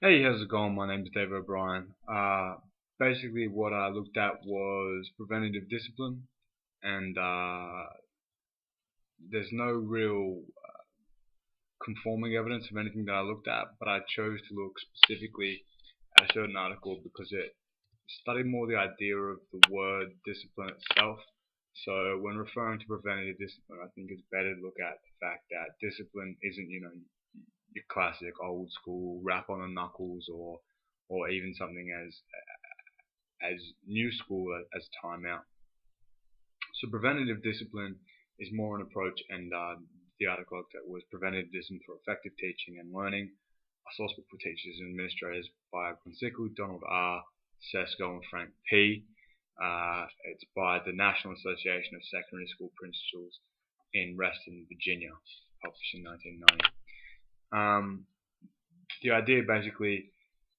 Hey, how's it going? My name's Dave O'Brien. Basically, what I looked at was preventative discipline, and there's no real conforming evidence of anything that I looked at, but I chose to look specifically at a certain article because it studied more the idea of the word discipline itself. So, when referring to preventative discipline, I think it's better to look at the fact that discipline isn't, your classic old school rap on the knuckles or even something as new school as timeout. So preventative discipline is more an approach, and the article that was Preventative Discipline for Effective Teaching and Learning, a sourcebook for teachers and administrators by Grossnickle, Donald R., Sesko, and Frank P. It's by the National Association of Secondary School Principals in Reston, Virginia, published in 1990. The idea basically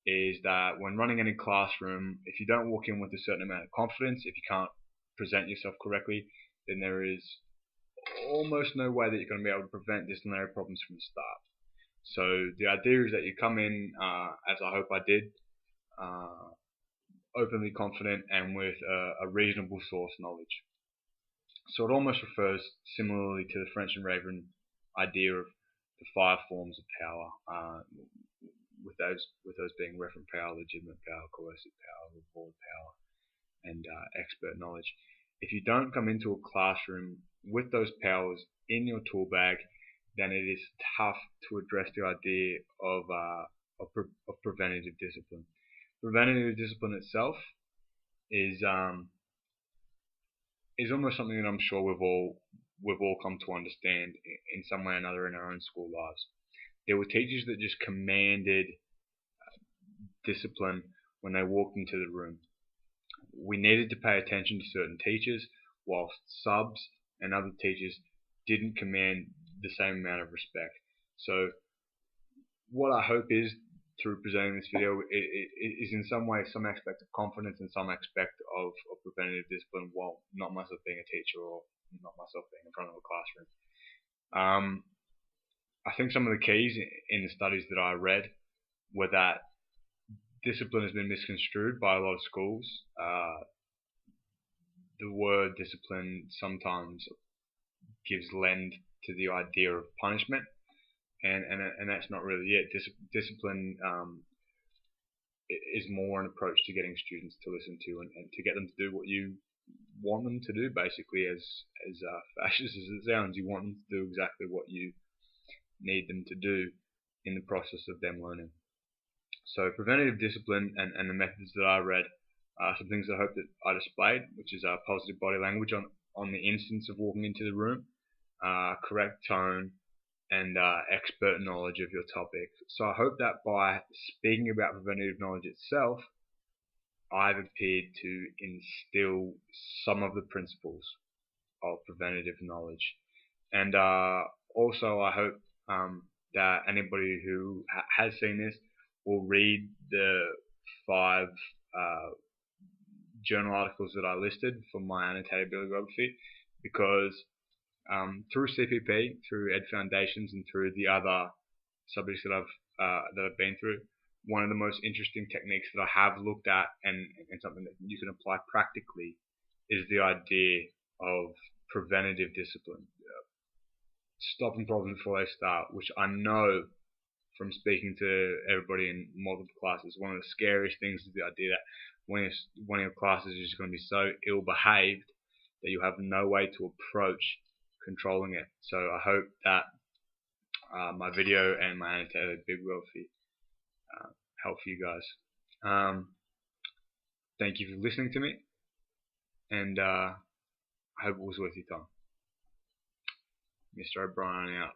is that when running any classroom, if you don't walk in with a certain amount of confidence, if you can't present yourself correctly, then there is almost no way that you're going to be able to prevent disciplinary problems from the start. So the idea is that you come in, as I hope I did, uh, openly confident and with a reasonable source knowledge. So it almost refers similarly to the French and Raven idea of the five forms of power, with those being referent power, legitimate power, coercive power, reward power, and expert knowledge. If you don't come into a classroom with those powers in your tool bag, then it is tough to address the idea of preventative discipline. Preventative discipline itself is is almost something that I'm sure we've all come to understand in some way or another in our own school lives. There were teachers that just commanded discipline when they walked into the room. We needed to pay attention to certain teachers, whilst subs and other teachers didn't command the same amount of respect. So what I hope is through presenting this video is in some way some aspect of confidence and some aspect of preventative discipline, while not myself being a teacher or not myself being in front of a classroom. Um, I think some of the keys in the studies that I read were that discipline has been misconstrued by a lot of schools. The word discipline sometimes gives lend to the idea of punishment, and that's not really it. Discipline is more an approach to getting students to listen to and to get them to do what you want them to do. Basically, as fascist as it sounds, you want them to do exactly what you need them to do in the process of them learning. So preventative discipline and the methods that I read are some things I hope that I displayed, which is positive body language on the instance of walking into the room, correct tone, and expert knowledge of your topic. So I hope that by speaking about preventative knowledge itself, I've appeared to instill some of the principles of preventative knowledge. And also, I hope that anybody who has seen this will read the 5 journal articles that I listed for my annotated bibliography, because through CPP, through Ed Foundations, and through the other subjects that I've been through, one of the most interesting techniques that I have looked at and something that you can apply practically is the idea of preventative discipline, stopping problems before they start, which I know from speaking to everybody in multiple classes, one of the scariest things is the idea that one of your classes is just going to be so ill behaved that you have no way to approach controlling it. So I hope that my video and my annotated bibliography help you guys. Thank you for listening to me, and I hope it was worth your time. Mr. O'Brien out.